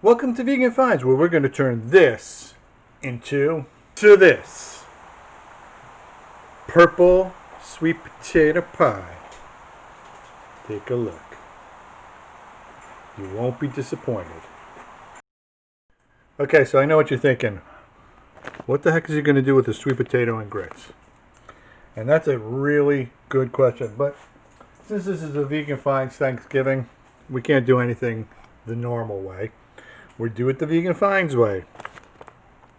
Welcome to Vegan Finds, where we're going to turn this into this purple sweet potato pie. Take a look. You won't be disappointed. Okay, so I know what you're thinking. What the heck is he going to do with the sweet potato and grits? And that's a really good question. But since this is a Vegan Finds Thanksgiving, we can't do anything the normal way. We do it the Vegan Finds way.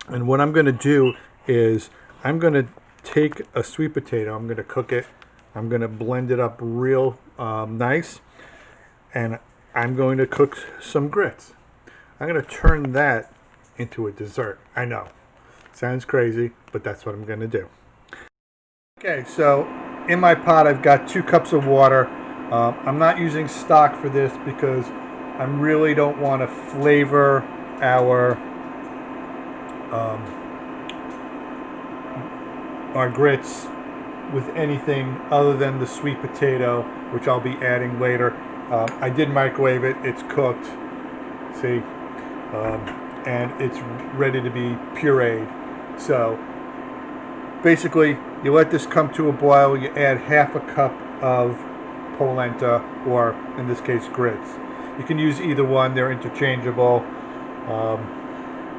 And what I'm going to do is I'm going to take a sweet potato, I'm going to cook it, I'm going to blend it up real nice, and I'm going to cook some grits. I'm going to turn that into a dessert. I know, sounds crazy, but that's what I'm going to do. Okay, so in my pot I've got 2 cups of water. I'm not using stock for this because I really don't want to flavor our grits with anything other than the sweet potato, which I'll be adding later. I did microwave it, it's cooked, see, and it's ready to be pureed. So basically you let this come to a boil, you add half a cup of polenta, or in this case grits. You can use either one, they're interchangeable.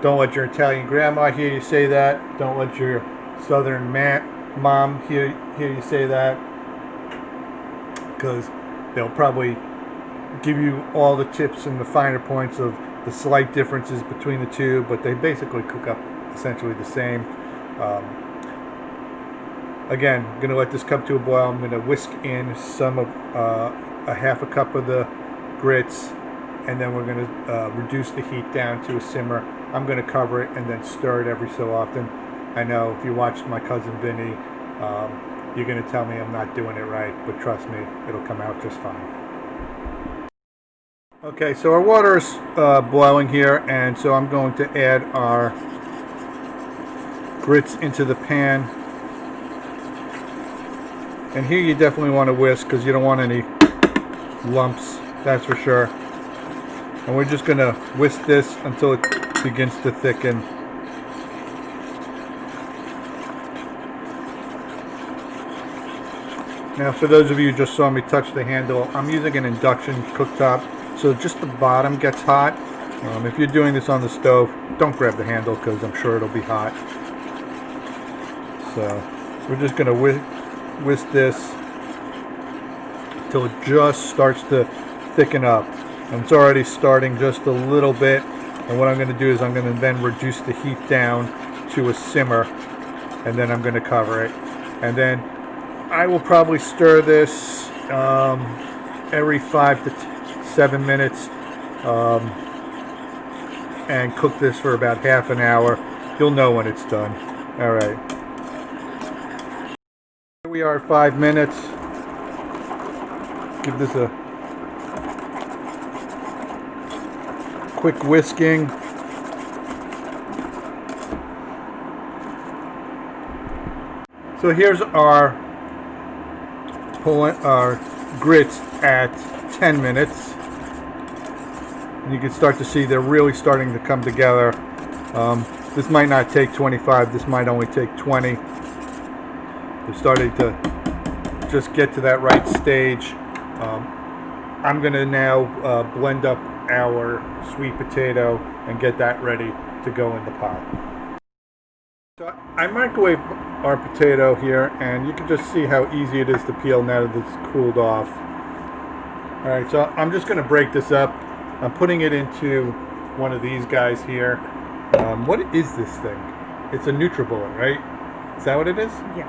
Don't let your Italian grandma hear you say that. Don't let your southern mom hear you say that, because they'll probably give you all the tips and the finer points of the slight differences between the two, but they basically cook up essentially the same. Again, I'm going to let this come to a boil. I'm going to whisk in some of a half a cup of the grits, and then we're going to reduce the heat down to a simmer. I'm going to cover it and then stir it every so often. I know if you watched my cousin Vinny, you're going to tell me I'm not doing it right, but trust me, it'll come out just fine. Okay, so our water is boiling here, and so I'm going to add our grits into the pan. And here you definitely want to whisk because you don't want any lumps, that's for sure. And we're just going to whisk this until it begins to thicken. Now, for those of you who just saw me touch the handle, I'm using an induction cooktop, so just the bottom gets hot. If you're doing this on the stove, don't grab the handle because I'm sure it'll be hot. So we're just going to whisk this until it just starts to thicken up, and it's already starting just a little bit. And what I'm going to do is I'm going to then reduce the heat down to a simmer, and then I'm going to cover it, and then I will probably stir this every 5 to 7 minutes and cook this for about half an hour. You'll know when it's done. All right. Here we are at 5 minutes. Give this a quick whisking. So here's our grits at 10 minutes. And you can start to see they're really starting to come together. This might not take 25, this might only take 20. They're starting to just get to that right stage. I'm going to now blend up our sweet potato and get that ready to go in the pot. So I microwave our potato here, and you can just see how easy it is to peel now that it's cooled off. Alright, so I'm just going to break this up. I'm putting it into one of these guys here. What is this thing? It's a NutriBullet, right? Is that what it is? Yeah.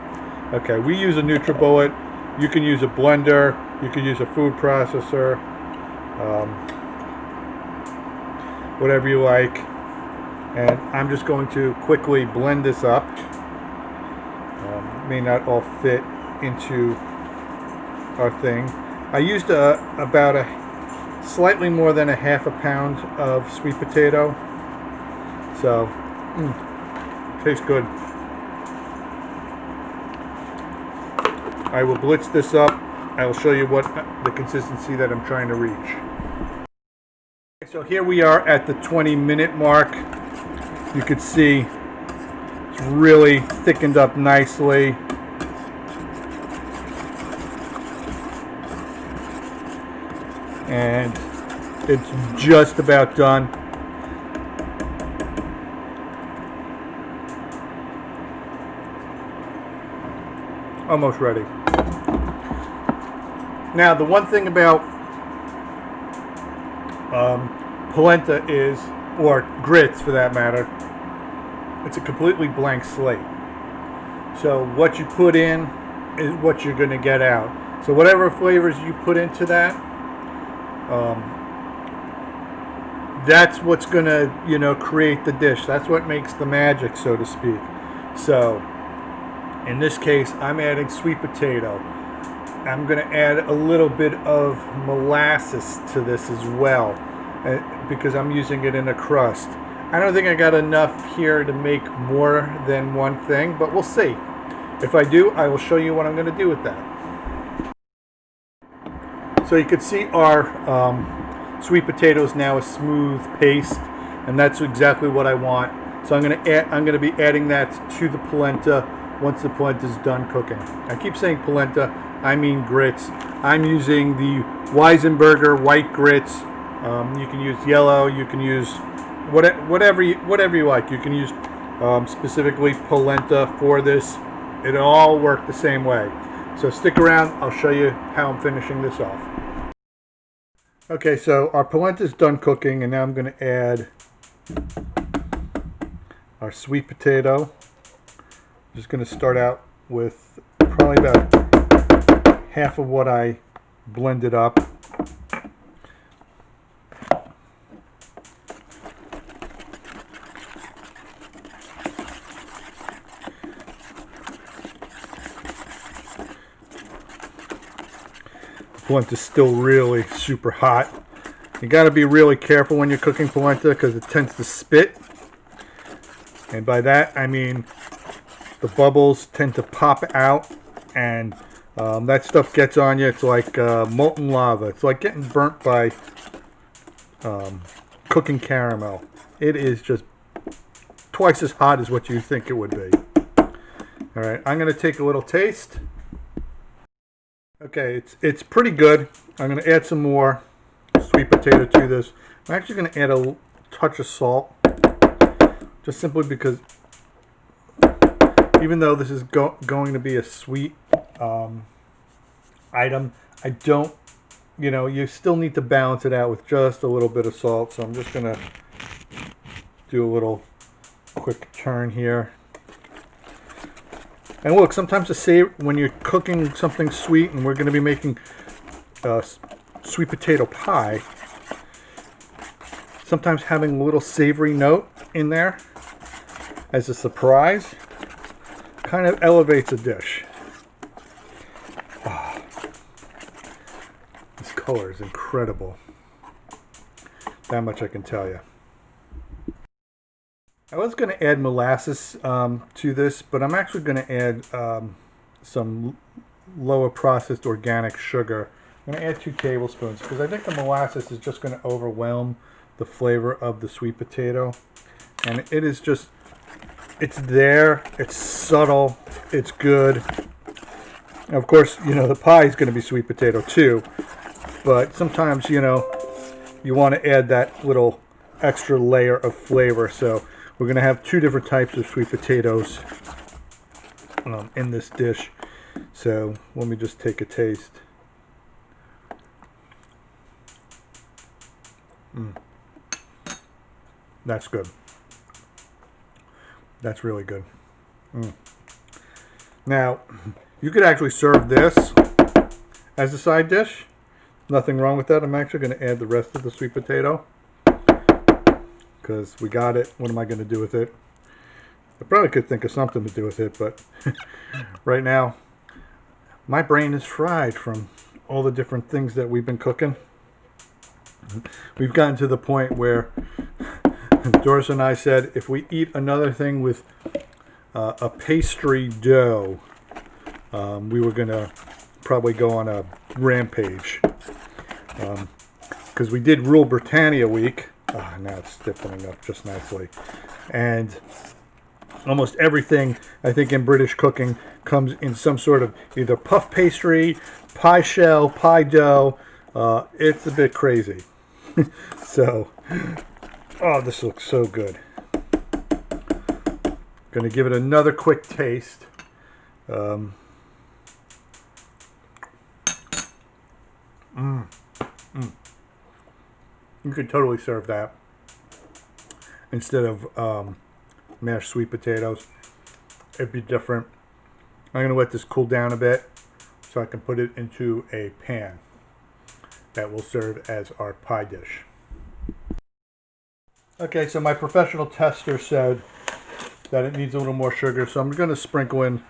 Okay, we use a NutriBullet. You can use a blender. You can use a food processor. Whatever you like. And I'm just going to quickly blend this up. May not all fit into our thing. I used about slightly more than a half a pound of sweet potato. So, tastes good. I will blitz this up. I will show you what the consistency that I'm trying to reach. So here we are at the 20-minute mark. You could see it's really thickened up nicely. And it's just about done. Almost ready. Now the one thing about polenta is, or grits for that matter, it's a completely blank slate. So what you put in is what you're going to get out. So whatever flavors you put into that, that's what's going to, you know, create the dish. That's what makes the magic, so to speak. So in this case, I'm adding sweet potato. I'm going to add a little bit of molasses to this as well, because I'm using it in a crust. I don't think I got enough here to make more than one thing, but we'll see. If I do, I will show you what I'm going to do with that. So you can see our sweet potatoes now a smooth paste, and that's exactly what I want. So I'm going to be adding that to the polenta once the polenta is done cooking. I keep saying polenta, I mean grits. I'm using the Weisenberg white grits. You can use yellow. You can use whatever you like. You can use specifically polenta for this. It all work the same way. So stick around. I'll show you how I'm finishing this off. Okay, so our polenta is done cooking, and now I'm going to add our sweet potato. I'm just going to start out with probably about half of what I blended up. Polenta is still really super hot. You got to be really careful when you're cooking polenta because it tends to spit. And by that I mean the bubbles tend to pop out, and that stuff gets on you. It's like molten lava. It's like getting burnt by cooking caramel. It is just twice as hot as what you think it would be. Alright, I'm going to take a little taste. Okay, it's pretty good. I'm going to add some more sweet potato to this. I'm actually going to add a touch of salt, just simply because even though this is going to be a sweet item, I don't, you know, you still need to balance it out with just a little bit of salt. So I'm just going to do a little quick turn here. And look, sometimes when you're cooking something sweet, and we're going to be making sweet potato pie, sometimes having a little savory note in there as a surprise kind of elevates a dish. Oh, this color is incredible. That much I can tell you. I was going to add molasses to this, but I'm actually going to add some lower processed organic sugar. I'm going to add 2 tablespoons because I think the molasses is just going to overwhelm the flavor of the sweet potato. And it is just, it's there, it's subtle, it's good. And of course, you know, the pie is going to be sweet potato too, but sometimes, you know, you want to add that little extra layer of flavor. So we're going to have 2 different types of sweet potatoes in this dish. So let me just take a taste. That's good. That's really good. Now, you could actually serve this as a side dish. Nothing wrong with that. I'm actually going to add the rest of the sweet potato because we got it. What am I going to do with it? I probably could think of something to do with it, but right now my brain is fried from all the different things that we've been cooking. We've gotten to the point where Doris and I said if we eat another thing with a pastry dough, we were going to probably go on a rampage. because we did Rule Britannia week. Now it's stiffening up just nicely. And almost everything, I think, in British cooking comes in some sort of either puff pastry, pie shell, pie dough. It's a bit crazy. So, oh, this looks so good. Going to give it another quick taste. You could totally serve that instead of mashed sweet potatoes. It'd be different. I'm going to let this cool down a bit so I can put it into a pan that will serve as our pie dish. Okay, so my professional tester said that it needs a little more sugar, so I'm going to sprinkle in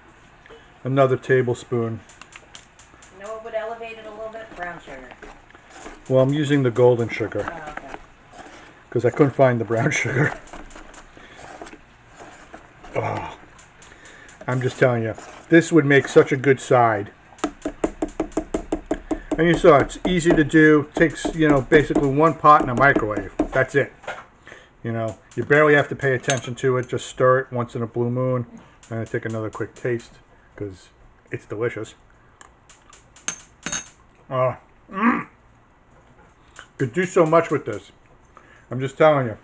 another tablespoon. You know what would elevate it a little bit? Brown sugar. Well, I'm using the golden sugar because I couldn't find the brown sugar. Oh, I'm just telling you, this would make such a good side. And you saw it's easy to do. Takes, basically one pot in a microwave. That's it. You barely have to pay attention to it. Just stir it once in a blue moon. I'm going to take another quick taste because it's delicious. Could do so much with this. I'm just telling you.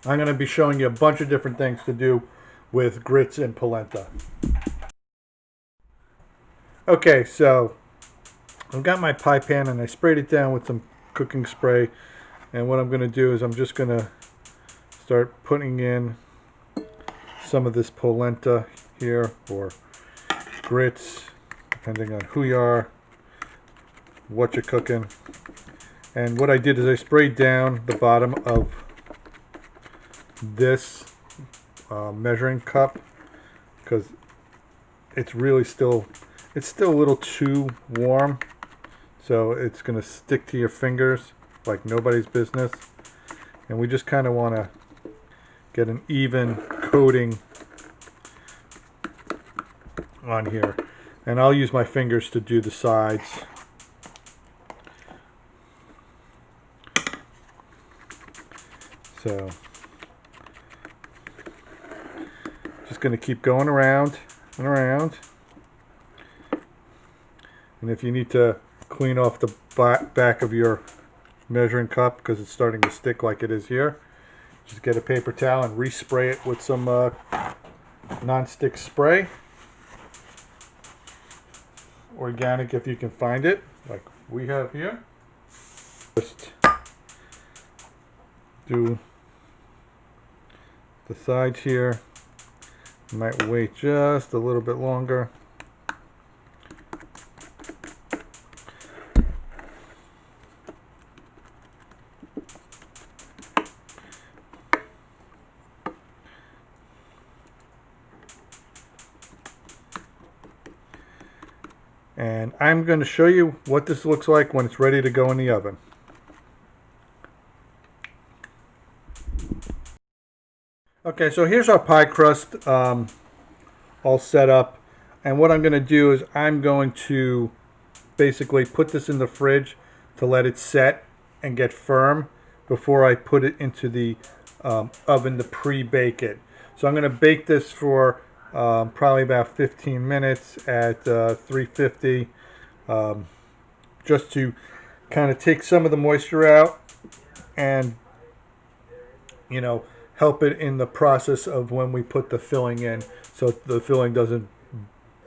I'm going to be showing you a bunch of different things to do with grits and polenta. Okay, so I've got my pie pan and I sprayed it down with some cooking spray. And what I'm going to do is I'm just going to start putting in some of this polenta here, or grits, depending on who you are, what you're cooking. And what I did is I sprayed down the bottom of this measuring cup because it's really still a little too warm, so it's going to stick to your fingers like nobody's business. And we just kind of want to get an even coating on here, and I'll use my fingers to do the sides. So just going to keep going around and around. And if you need to clean off the back of your measuring cup because it's starting to stick like it is here, just get a paper towel and respray it with some non-stick spray. Organic if you can find it, like we have here. Just do the sides here. Might wait just a little bit longer. And I'm going to show you what this looks like when it's ready to go in the oven. Okay, so here's our pie crust all set up. And what I'm going to do is I'm going to basically put this in the fridge to let it set and get firm before I put it into the oven to pre-bake it. So I'm going to bake this for probably about 15 minutes at 350, just to kind of take some of the moisture out and help it in the process of when we put the filling in, so the filling doesn't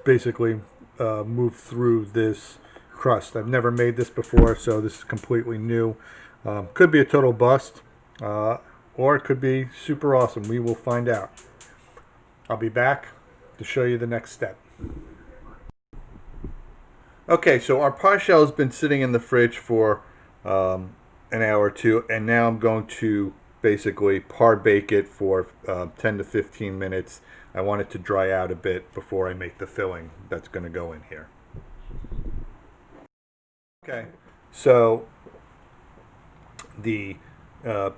basically move through this crust. I've never made this before, so this is completely new. Could be a total bust, or it could be super awesome. We will find out. I'll be back to show you the next step. Okay, so our pie shell has been sitting in the fridge for an hour or two, and now I'm going to basically par bake it for 10 to 15 minutes. I want it to dry out a bit before I make the filling that's going to go in here. Okay, so the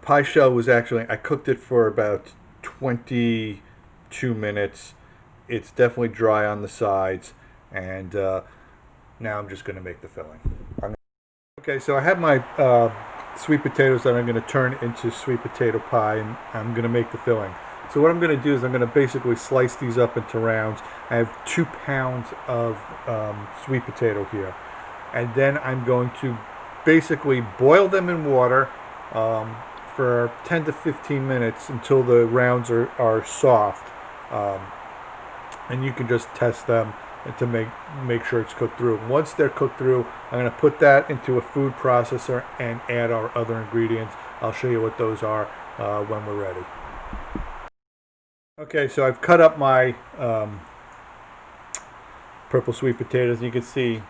pie shell was actually, I cooked it for about 22 minutes. It's definitely dry on the sides, and now I'm just going to make the filling. Okay, so I have my sweet potatoes that I'm going to turn into sweet potato pie, and I'm going to make the filling. So what I'm going to do is I'm going to basically slice these up into rounds. I have 2 pounds of sweet potato here. And then I'm going to basically boil them in water for 10 to 15 minutes until the rounds are soft. And you can just test them to make sure it's cooked through. Once they're cooked through, I'm going to put that into a food processor and add our other ingredients. I'll show you what those are when we're ready. Okay, so I've cut up my purple sweet potatoes. You can see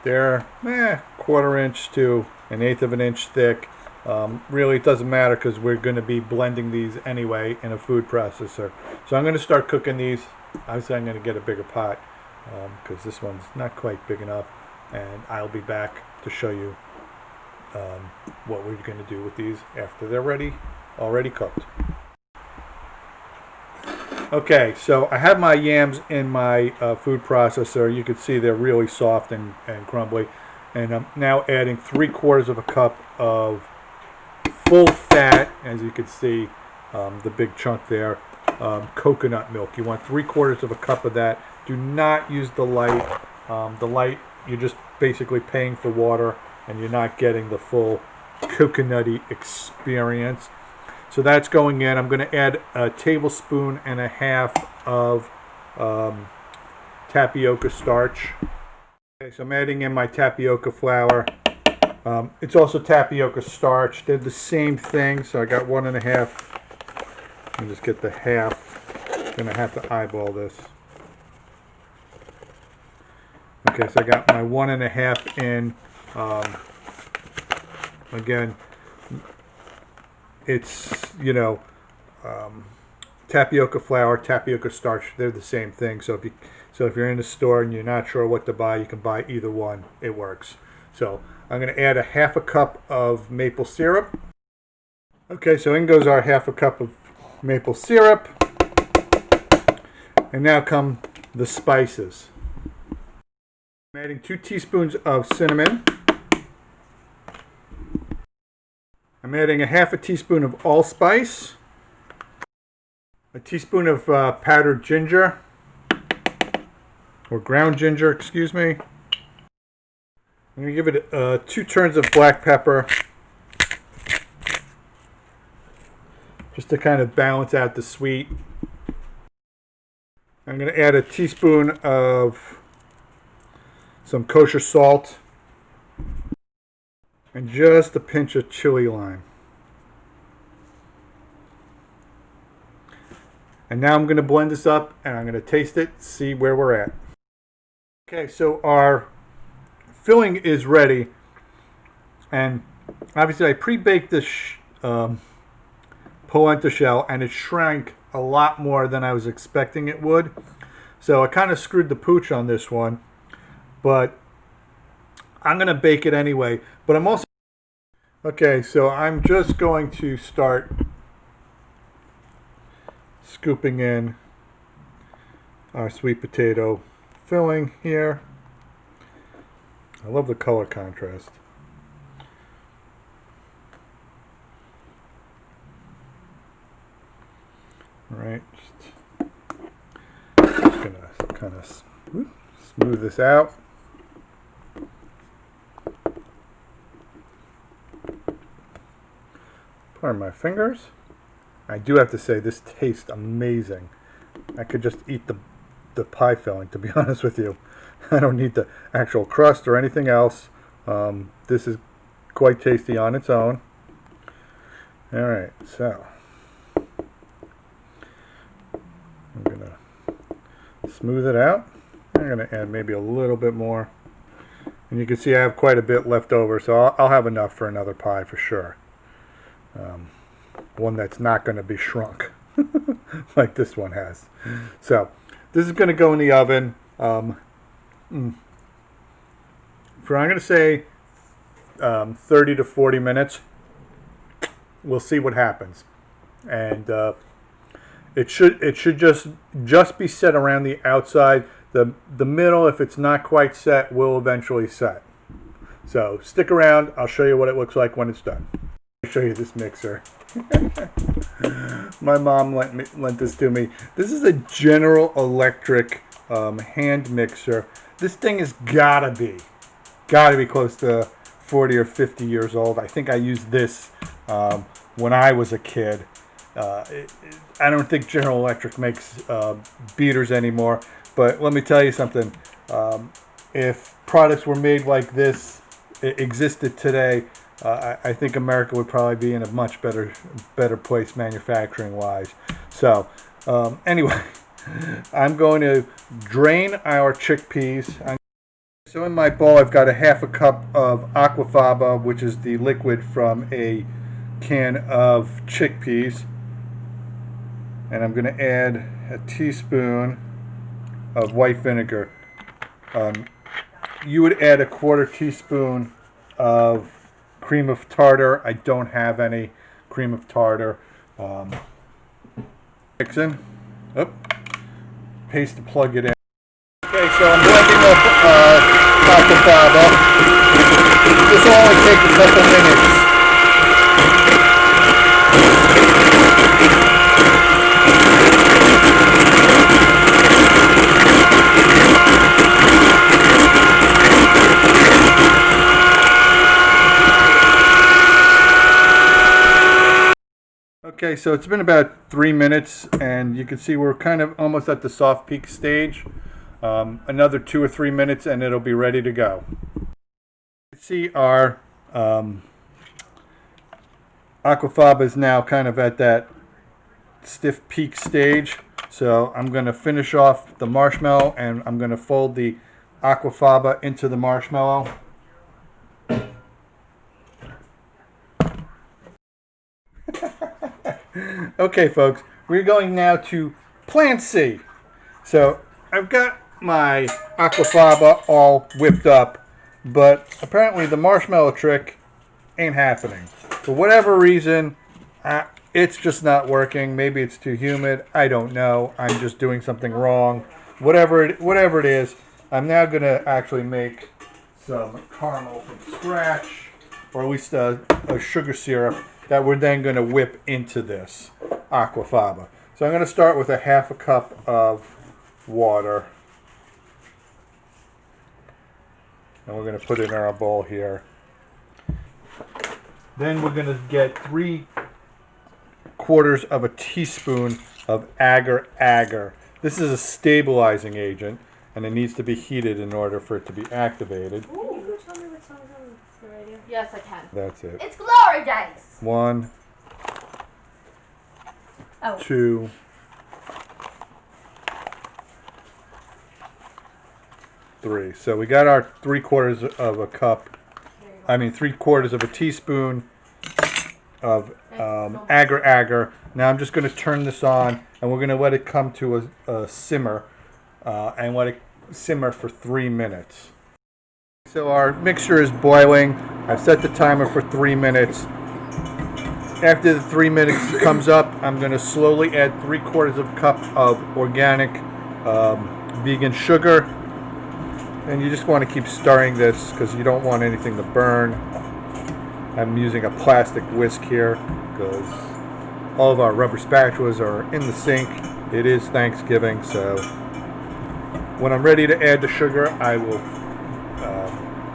they're 1/4 inch to 1/8 of an inch thick. Really, it doesn't matter because we're going to be blending these anyway in a food processor. So I'm going to start cooking these. Obviously, I'm going to get a bigger pot because this one's not quite big enough, and I'll be back to show you what we're going to do with these after they're already cooked. Okay, so I have my yams in my food processor. You can see they're really soft and crumbly, and I'm now adding 3/4 of a cup of full fat, as you can see, the big chunk there, coconut milk. You want 3/4 of a cup of that. Do not use the light. The light, you're just basically paying for water, and you're not getting the full coconutty experience. So that's going in. I'm going to add 1.5 tablespoons of tapioca starch. Okay, so I'm adding in my tapioca flour. It's also tapioca starch. They're the same thing, so I got 1.5. Let me just get the half. I'm going to have to eyeball this. Okay, so I got my 1.5 in. Again, it's, tapioca flour, tapioca starch, they're the same thing. So if you're in the store and you're not sure what to buy, you can buy either one. It works. So I'm going to add 1/2 cup of maple syrup. Okay, so in goes our 1/2 cup of maple syrup. And now come the spices. I'm adding 2 teaspoons of cinnamon. I'm adding 1/2 teaspoon of allspice, 1 teaspoon of powdered ginger, or ground ginger, excuse me. I'm going to give it 2 turns of black pepper, just to kind of balance out the sweet. I'm going to add 1 teaspoon of some kosher salt, and just a pinch of chili lime. And now I'm going to blend this up, and I'm going to taste it, see where we're at. Okay, so our filling is ready, and obviously I pre-baked this polenta shell, and it shrank a lot more than I was expecting it would. So I kind of screwed the pooch on this one, but I'm going to bake it anyway. But I'm also okay, so I'm just going to start scooping in our sweet potato filling here. I love the color contrast. All right, just gonna kind of smooth this out. Pardon my fingers. I do have to say, this tastes amazing. I could just eat the pie filling, to be honest with you. I don't need the actual crust or anything else. This is quite tasty on its own. Alright, so I'm going to smooth it out. I'm going to add maybe a little bit more. And you can see I have quite a bit left over, so I'll have enough for another pie for sure. One that's not going to be shrunk like this one has. So this is going to go in the oven for, I'm going to say 30 to 40 minutes. We'll see what happens. And it should just be set around the outside. The middle, if it's not quite set, will eventually set. So stick around. I'll show you what it looks like when it's done. I'll show you this mixer. My mom lent this to me. This is a General Electric hand mixer. This thing has gotta be close to 40 or 50 years old. I think I used this when I was a kid. I don't think General Electric makes beaters anymore, but let me tell you something. If products were made like this existed today, I think America would probably be in a much better place manufacturing wise. So anyway, I'm going to drain our chickpeas. So in my bowl I've got a half a cup of aquafaba, which is the liquid from a can of chickpeas, and I'm going to add a teaspoon of white vinegar. You would add a quarter teaspoon of cream of tartar. I don't have any cream of tartar. Mix in. Oh, paste to plug it in. Okay, so I'm blending up aquafaba. This will only take a couple minutes. Okay, so it's been about 3 minutes, and you can see we're kind of almost at the soft peak stage. Another 2 or 3 minutes, and it'll be ready to go. You can see our aquafaba is now kind of at that stiff peak stage. So I'm going to finish off the marshmallow, and I'm going to fold the aquafaba into the marshmallow. Okay, folks, we're going now to plant C. So I've got my aquafaba all whipped up, but apparently the marshmallow trick ain't happening. For whatever reason, it's just not working. Maybe it's too humid. I don't know. I'm just doing something wrong. Whatever it is, I'm now going to actually make some caramel from scratch, or at least a sugar syrup that we're then going to whip into this aquafaba. So I'm going to start with a half a cup of water. And we're going to put it in our bowl here. Then we're going to get 3/4 of a teaspoon of agar-agar. This is a stabilizing agent, and it needs to be heated in order for it to be activated. Ooh, can you tell me what song is on the radio? Yes, I can. That's it. It's Glory Days! 1, 2, 3. So we got our 3/4 of a cup. I mean 3/4 of a teaspoon of agar-agar. Now I'm just going to turn this on, and we're going to let it come to a simmer, and let it simmer for 3 minutes. So our mixture is boiling. I've set the timer for 3 minutes. After the 3 minutes comes up, I'm going to slowly add 3/4 of a cup of organic vegan sugar. And you just want to keep stirring this because you don't want anything to burn. I'm using a plastic whisk here because all of our rubber spatulas are in the sink. It is Thanksgiving, so when I'm ready to add the sugar, I will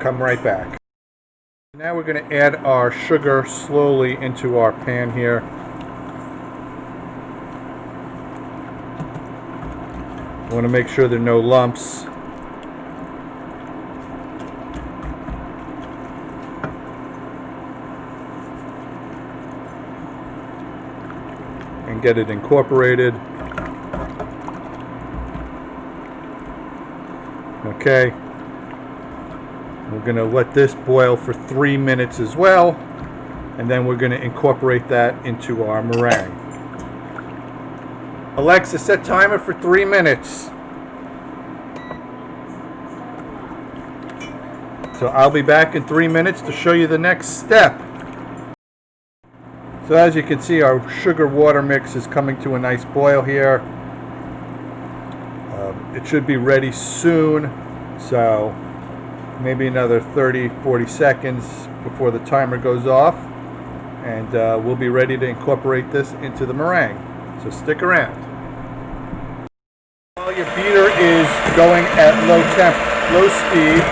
come right back. Now we're going to add our sugar slowly into our pan here. I want to make sure there are no lumps. And get it incorporated. Okay. We're going to let this boil for 3 minutes as well, and then we're going to incorporate that into our meringue. Alexa, set timer for 3 minutes. So I'll be back in 3 minutes to show you the next step. So as you can see, our sugar water mix is coming to a nice boil here. It should be ready soon, so maybe another 30-40 seconds before the timer goes off, and we'll be ready to incorporate this into the meringue. So stick around. While your beater is going at low speed,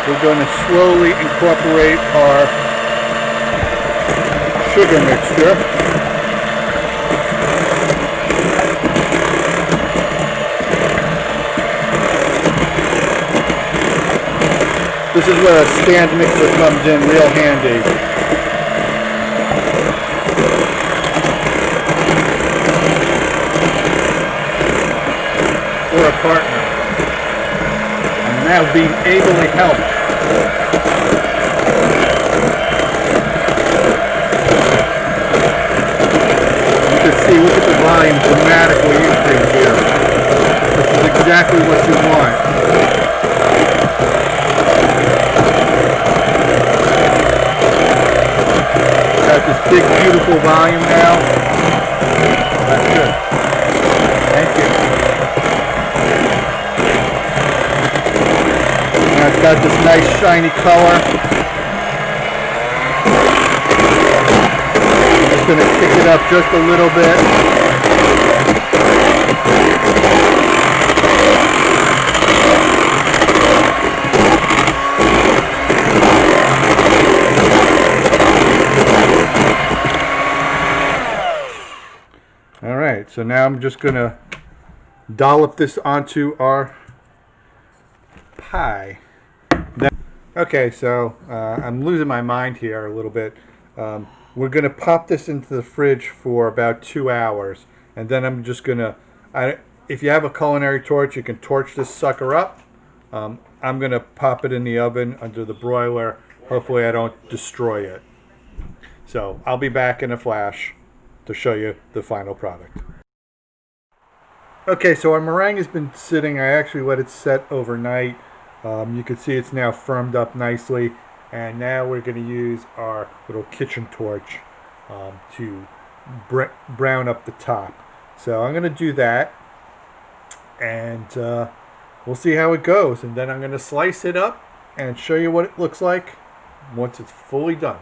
we're going to slowly incorporate our sugar mixture. This is where a stand mixer comes in real handy. Or a partner. And now being ably helped. You can see, look at the volume dramatically increase here. This is exactly what you want. Got this big, beautiful volume now. That's good. Thank you. Now it's got this nice, shiny color. I'm just going to kick it up just a little bit. Alright, so now I'm just going to dollop this onto our pie. Okay, so I'm losing my mind here a little bit. We're going to pop this into the fridge for about 2 hours. And then I'm just going to, if you have a culinary torch, you can torch this sucker up. I'm going to pop it in the oven under the broiler. Hopefully I don't destroy it. So I'll be back in a flash to show you the final product. Okay, so our meringue has been sitting. I actually let it set overnight. You can see it's now firmed up nicely, and now we're going to use our little kitchen torch to brown up the top. So I'm going to do that, and we'll see how it goes, and then I'm going to slice it up and show you what it looks like once it's fully done.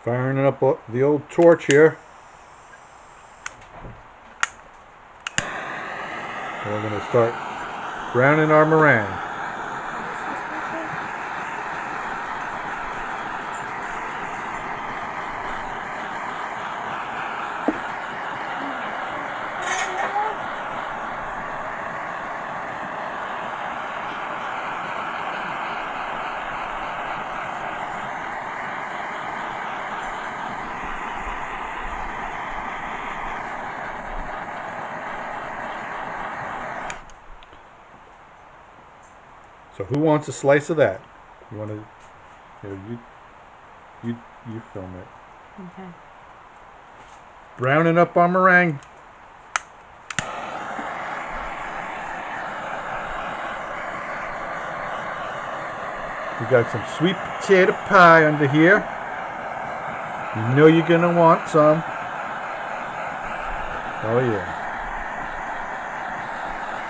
Firing up the old torch here. And we're going to start browning our meringue. So who wants a slice of that? You want to? You film it. Okay. Browning up our meringue. We got some sweet potato pie under here. You know you're gonna want some. Oh yeah.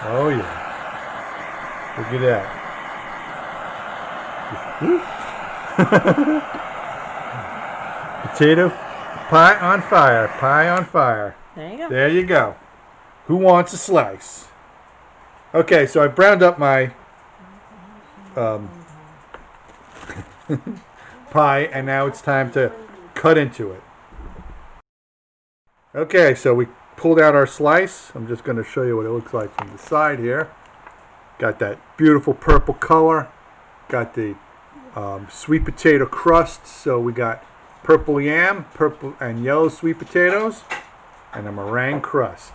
Oh yeah. Look at that. Potato pie on fire. Pie on fire. There you go. There you go. Who wants a slice? Okay, so I browned up my pie, and now it's time to cut into it. Okay, so we pulled out our slice. I'm just going to show you what it looks like from the side here. Got that beautiful purple color. Got the sweet potato crust. So we got purple yam, purple and yellow sweet potatoes, and a meringue crust.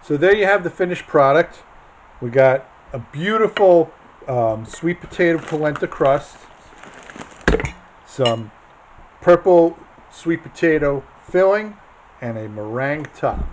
So there you have the finished product. We got a beautiful sweet potato polenta crust, some purple sweet potato filling, and a meringue top.